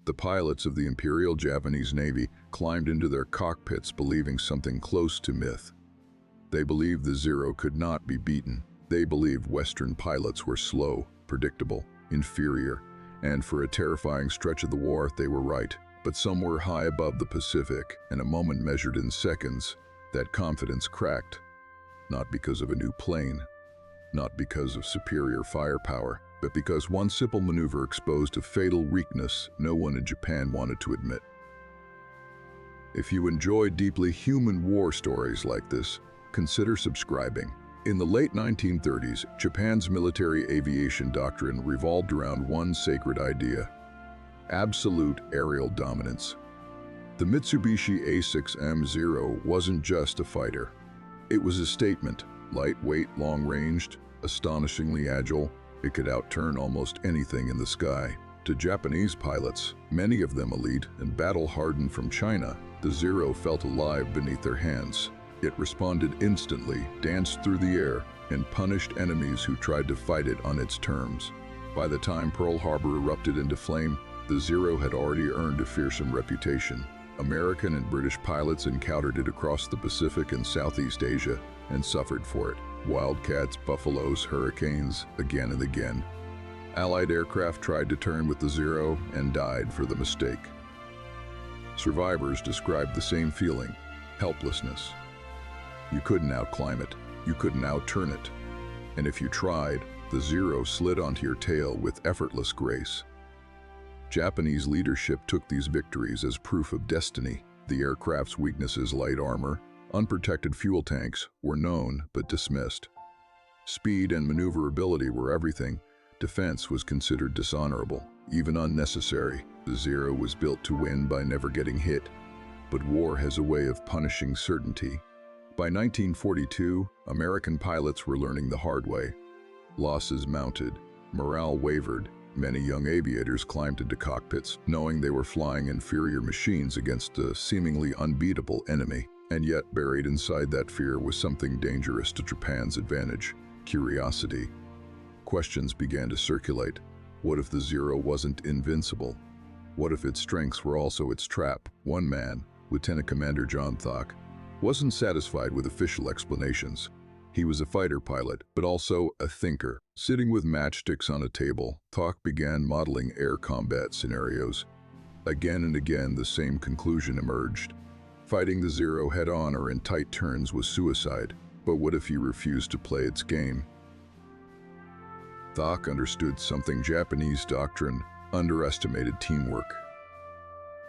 The pilots of the Imperial Japanese Navy climbed into their cockpits believing something close to myth. They believed the Zero could not be beaten. They believed Western pilots were slow, predictable, inferior, and for a terrifying stretch of the war, they were right. But somewhere high above the Pacific, in a moment measured in seconds, that confidence cracked. Not because of a new plane, not because of superior firepower, but because one simple maneuver exposed a fatal weakness no one in Japan wanted to admit. If you enjoy deeply human war stories like this, consider subscribing. In the late 1930s, Japan's military aviation doctrine revolved around one sacred idea: absolute aerial dominance. The Mitsubishi A6M Zero wasn't just a fighter. It was a statement: lightweight, long-ranged, astonishingly agile. It could outturn almost anything in the sky. To Japanese pilots, many of them elite and battle-hardened from China, the Zero felt alive beneath their hands. It responded instantly, danced through the air, and punished enemies who tried to fight it on its terms. By the time Pearl Harbor erupted into flame, the Zero had already earned a fearsome reputation. American and British pilots encountered it across the Pacific and Southeast Asia and suffered for it. Wildcats, buffaloes, hurricanes, again and again. Allied aircraft tried to turn with the Zero and died for the mistake. Survivors described the same feeling: helplessness. You couldn't outclimb it, you couldn't outturn it. And if you tried, the Zero slid onto your tail with effortless grace. Japanese leadership took these victories as proof of destiny. The aircraft's weaknesses, light armor, unprotected fuel tanks, were known but dismissed. Speed and maneuverability were everything. Defense was considered dishonorable, even unnecessary. The Zero was built to win by never getting hit. But war has a way of punishing certainty. By 1942, American pilots were learning the hard way. Losses mounted, morale wavered. Many young aviators climbed into cockpits, knowing they were flying inferior machines against a seemingly unbeatable enemy. And yet, buried inside that fear was something dangerous to Japan's advantage: curiosity. Questions began to circulate. What if the Zero wasn't invincible? What if its strengths were also its trap? One man, Lieutenant Commander John Thach, wasn't satisfied with official explanations. He was a fighter pilot, but also a thinker. Sitting with matchsticks on a table, Thach began modeling air combat scenarios. Again and again, the same conclusion emerged. Fighting the Zero head-on or in tight turns was suicide. But what if you refused to play its game? Thach understood something: Japanese doctrine underestimated teamwork.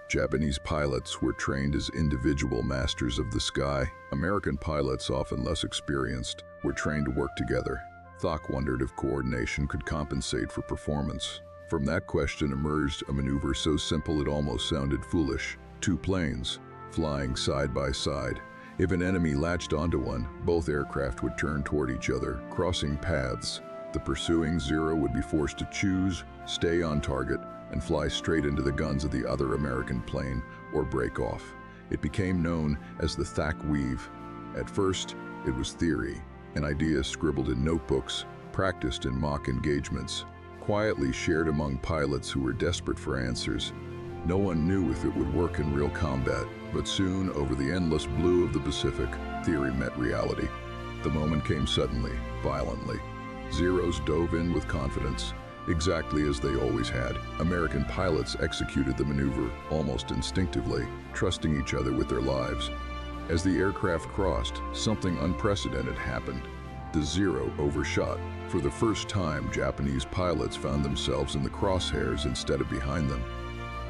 Japanese pilots were trained as individual masters of the sky. American pilots, often less experienced, were trained to work together. Thach wondered if coordination could compensate for performance. From that question emerged a maneuver so simple it almost sounded foolish: two planes, flying side by side. If an enemy latched onto one, both aircraft would turn toward each other, crossing paths. The pursuing Zero would be forced to choose, stay on target, and fly straight into the guns of the other American plane, or break off. It became known as the Thach weave. At first, it was theory, an idea scribbled in notebooks, practiced in mock engagements, quietly shared among pilots who were desperate for answers. No one knew if it would work in real combat, but soon, over the endless blue of the Pacific, theory met reality. The moment came suddenly, violently. Zeros dove in with confidence, exactly as they always had. American pilots executed the maneuver almost instinctively, trusting each other with their lives. As the aircraft crossed, something unprecedented happened. The Zero overshot. For the first time, Japanese pilots found themselves in the crosshairs instead of behind them.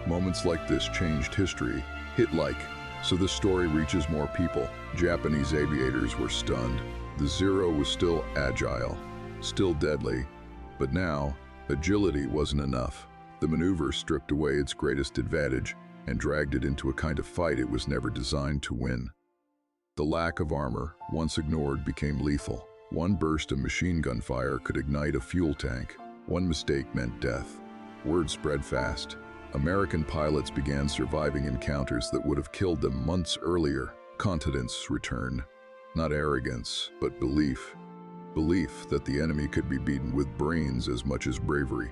Moments like this changed history. Hit like, so this story reaches more people. Japanese aviators were stunned. The Zero was still agile, still deadly, but now, agility wasn't enough. The maneuver stripped away its greatest advantage and dragged it into a kind of fight it was never designed to win. The lack of armor, once ignored, became lethal. One burst of machine gun fire could ignite a fuel tank. One mistake meant death. Word spread fast. American pilots began surviving encounters that would have killed them months earlier. Confidence returned. Not arrogance, but belief. Belief that the enemy could be beaten with brains as much as bravery.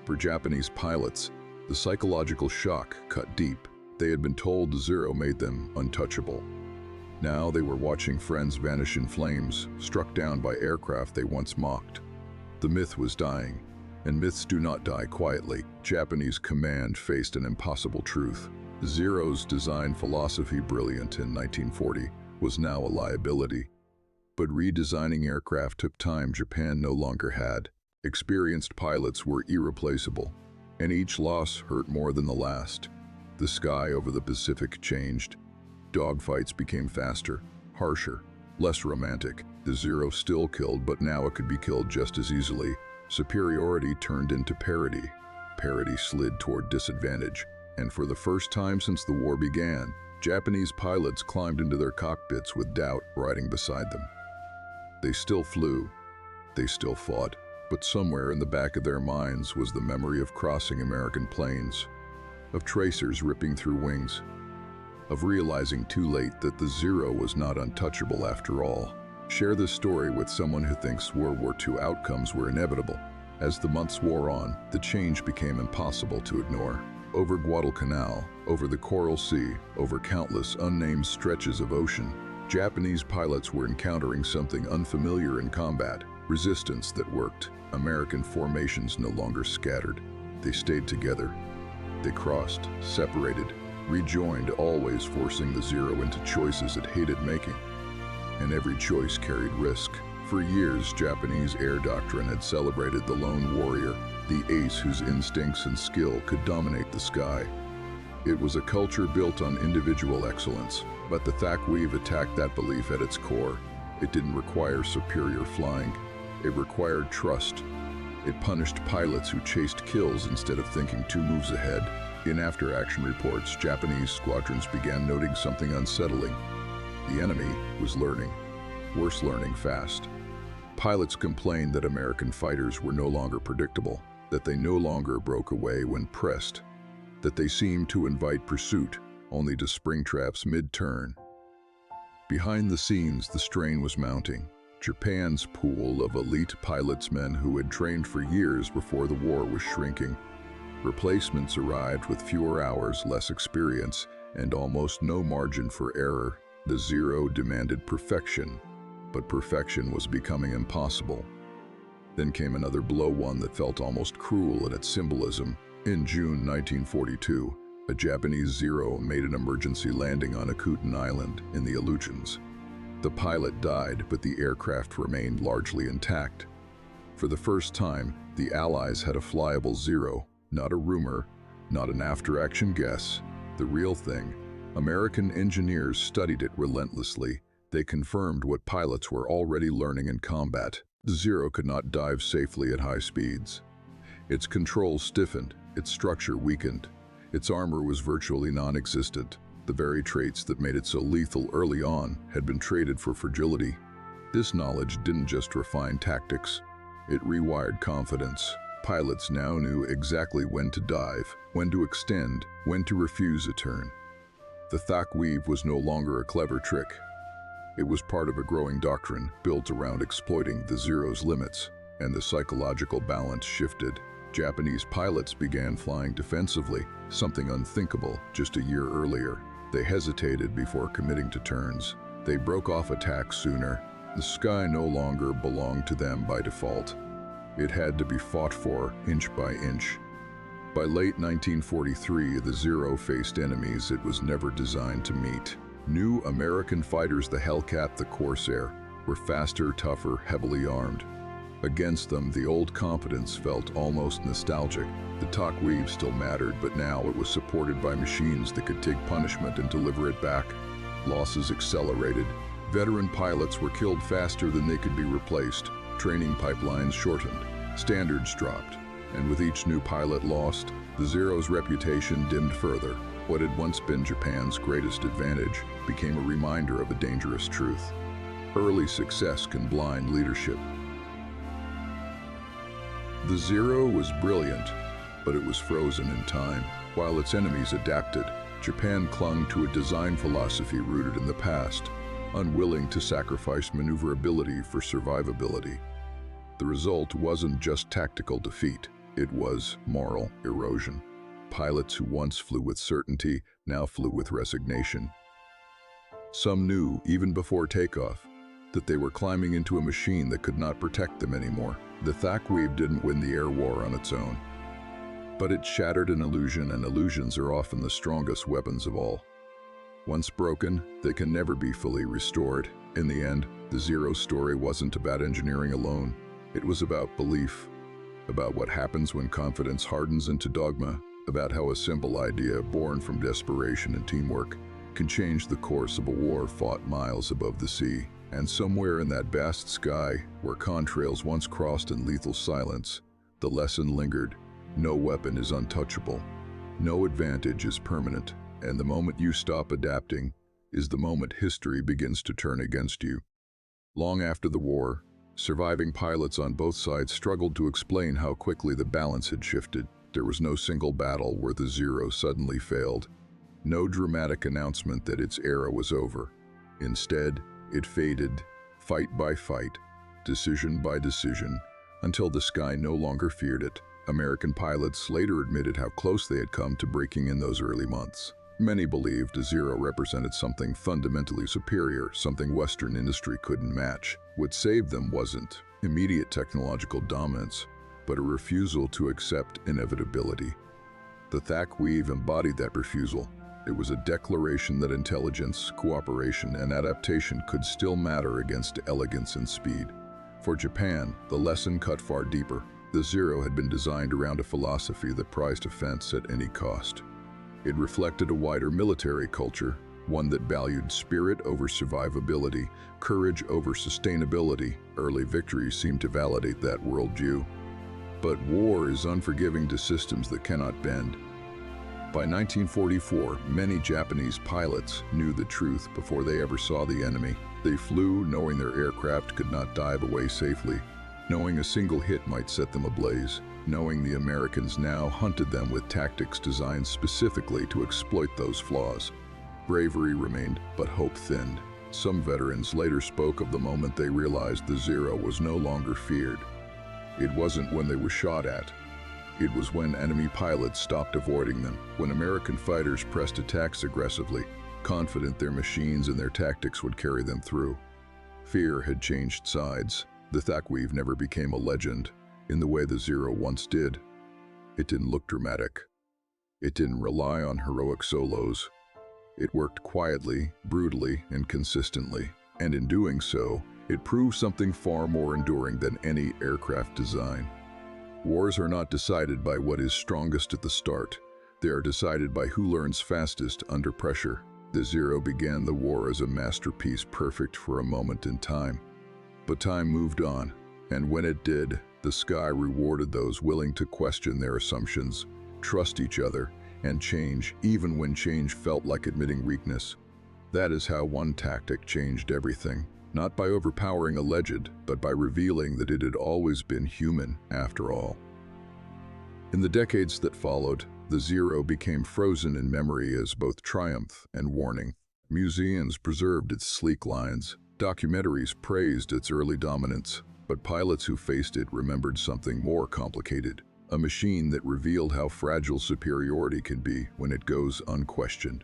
For Japanese pilots, The psychological shock cut deep. They had been told the Zero made them untouchable. Now they were watching friends vanish in flames, struck down by aircraft they once mocked. The myth was dying, and myths do not die quietly. Japanese command faced an impossible truth. Zero's design philosophy, brilliant in 1940, was now a liability. But redesigning aircraft took time Japan no longer had. Experienced pilots were irreplaceable, and each loss hurt more than the last. The sky over the Pacific changed. Dogfights became faster, harsher, less romantic. The Zero still killed, but now it could be killed just as easily. Superiority turned into parity. Parity slid toward disadvantage, and for the first time since the war began, Japanese pilots climbed into their cockpits with doubt riding beside them. They still flew, they still fought, but somewhere in the back of their minds was the memory of crossing American plains, of tracers ripping through wings, of realizing too late that the Zero was not untouchable after all. Share this story with someone who thinks World War II outcomes were inevitable. As the months wore on, the change became impossible to ignore. Over Guadalcanal, over the Coral Sea, over countless unnamed stretches of ocean, Japanese pilots were encountering something unfamiliar in combat, resistance that worked. American formations no longer scattered. They stayed together. They crossed, separated, rejoined, always forcing the Zero into choices it hated making. And every choice carried risk. For years, Japanese air doctrine had celebrated the lone warrior, the ace whose instincts and skill could dominate the sky. It was a culture built on individual excellence, but the Thach attacked that belief at its core. It didn't require superior flying. It required trust. It punished pilots who chased kills instead of thinking 2 moves ahead. In after-action reports, Japanese squadrons began noting something unsettling. The enemy was learning, worse learning fast. Pilots complained that American fighters were no longer predictable, that they no longer broke away when pressed, that they seemed to invite pursuit, only to spring traps mid-turn. Behind the scenes, the strain was mounting. Japan's pool of elite pilotsmen who had trained for years before the war was shrinking. Replacements arrived with fewer hours, less experience, and almost no margin for error. The Zero demanded perfection, but perfection was becoming impossible. Then came another blow, one that felt almost cruel in its symbolism. In June 1942, a Japanese Zero made an emergency landing on Akutan Island in the Aleutians. The pilot died, but the aircraft remained largely intact. For the first time, the Allies had a flyable Zero, not a rumor, not an after-action guess, the real thing. American engineers studied it relentlessly. They confirmed what pilots were already learning in combat. The Zero could not dive safely at high speeds. Its controls stiffened, its structure weakened, its armor was virtually non-existent. The very traits that made it so lethal early on had been traded for fragility. This knowledge didn't just refine tactics, it rewired confidence. Pilots now knew exactly when to dive, when to extend, when to refuse a turn. The Thach was no longer a clever trick. It was part of a growing doctrine built around exploiting the Zero's limits, and the psychological balance shifted. Japanese pilots began flying defensively, something unthinkable just a year earlier. They hesitated before committing to turns. They broke off attacks sooner. The sky no longer belonged to them by default. It had to be fought for, inch by inch. By late 1943, the Zero faced enemies it was never designed to meet. New American fighters, the Hellcat, the Corsair, were faster, tougher, heavily armed. Against them, the old confidence felt almost nostalgic. The Thach still mattered, but now it was supported by machines that could take punishment and deliver it back. Losses accelerated. Veteran pilots were killed faster than they could be replaced. Training pipelines shortened. Standards dropped. And with each new pilot lost, the Zero's reputation dimmed further. What had once been Japan's greatest advantage became a reminder of a dangerous truth. Early success can blind leadership. The Zero was brilliant, but it was frozen in time. While its enemies adapted, Japan clung to a design philosophy rooted in the past, unwilling to sacrifice maneuverability for survivability. The result wasn't just tactical defeat, it was moral erosion. Pilots who once flew with certainty now flew with resignation. Some knew, even before takeoff, that they were climbing into a machine that could not protect them anymore. The Thach didn't win the air war on its own, but it shattered an illusion, and illusions are often the strongest weapons of all. Once broken, they can never be fully restored. In the end, the Zero story wasn't about engineering alone. It was about belief, about what happens when confidence hardens into dogma, about how a simple idea born from desperation and teamwork can change the course of a war fought miles above the sea. And somewhere in that vast sky, where contrails once crossed in lethal silence, the lesson lingered: no weapon is untouchable, no advantage is permanent, and the moment you stop adapting is the moment history begins to turn against you. Long after the war, surviving pilots on both sides struggled to explain how quickly the balance had shifted. There was no single battle where the Zero suddenly failed, no dramatic announcement that its era was over. Instead, it faded, fight by fight, decision by decision, until the sky no longer feared it. American pilots later admitted how close they had come to breaking in those early months. Many believed a Zero represented something fundamentally superior, something Western industry couldn't match. What saved them wasn't immediate technological dominance, but a refusal to accept inevitability. The Thach embodied that refusal. It was a declaration that intelligence, cooperation, and adaptation could still matter against elegance and speed. For Japan, the lesson cut far deeper. The Zero had been designed around a philosophy that prized offense at any cost. It reflected a wider military culture, one that valued spirit over survivability, courage over sustainability. Early victories seemed to validate that worldview. But war is unforgiving to systems that cannot bend. By 1944, many Japanese pilots knew the truth before they ever saw the enemy. They flew knowing their aircraft could not dive away safely, knowing a single hit might set them ablaze, knowing the Americans now hunted them with tactics designed specifically to exploit those flaws. Bravery remained, but hope thinned. Some veterans later spoke of the moment they realized the Zero was no longer feared. It wasn't when they were shot at. It was when enemy pilots stopped avoiding them, when American fighters pressed attacks aggressively, confident their machines and their tactics would carry them through. Fear had changed sides. The Thach never became a legend in the way the Zero once did. It didn't look dramatic. It didn't rely on heroic solos. It worked quietly, brutally, and consistently. And in doing so, it proved something far more enduring than any aircraft design. Wars are not decided by what is strongest at the start. They are decided by who learns fastest under pressure. The Zero began the war as a masterpiece, perfect for a moment in time. But time moved on, and when it did, the sky rewarded those willing to question their assumptions, trust each other, and change, even when change felt like admitting weakness. That is how one tactic changed everything. Not by overpowering a legend, but by revealing that it had always been human, after all. In the decades that followed, the Zero became frozen in memory as both triumph and warning. Museums preserved its sleek lines, documentaries praised its early dominance, but pilots who faced it remembered something more complicated, a machine that revealed how fragile superiority can be when it goes unquestioned.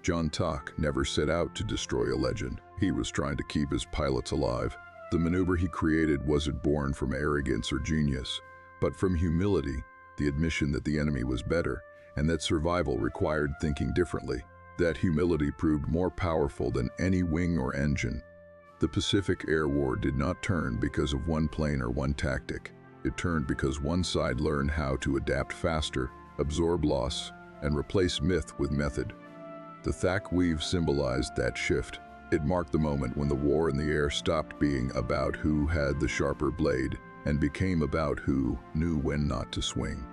Thach never set out to destroy a legend. He was trying to keep his pilots alive. The maneuver he created wasn't born from arrogance or genius, but from humility, the admission that the enemy was better, and that survival required thinking differently. That humility proved more powerful than any wing or engine. The Pacific Air War did not turn because of one plane or one tactic. It turned because one side learned how to adapt faster, absorb loss, and replace myth with method. The Thach symbolized that shift. It marked the moment when the war in the air stopped being about who had the sharper blade and became about who knew when not to swing.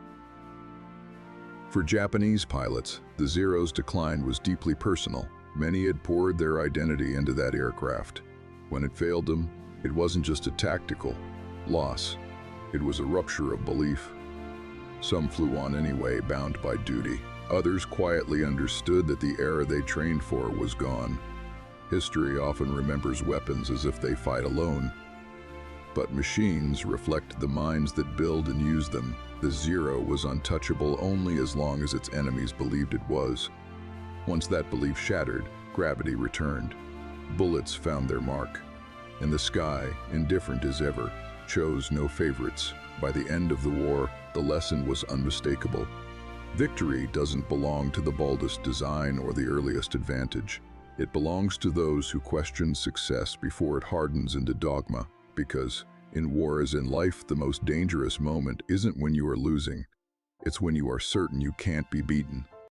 For Japanese pilots, the Zero's decline was deeply personal. Many had poured their identity into that aircraft. When it failed them, it wasn't just a tactical loss. It was a rupture of belief. Some flew on anyway, bound by duty. Others quietly understood that the era they trained for was gone. History often remembers weapons as if they fight alone. But machines reflect the minds that build and use them. The Zero was untouchable only as long as its enemies believed it was. Once that belief shattered, gravity returned. Bullets found their mark. And the sky, indifferent as ever, chose no favorites. By the end of the war, the lesson was unmistakable. Victory doesn't belong to the boldest design or the earliest advantage. It belongs to those who question success before it hardens into dogma, because, in war as in life, the most dangerous moment isn't when you are losing. It's when you are certain you can't be beaten.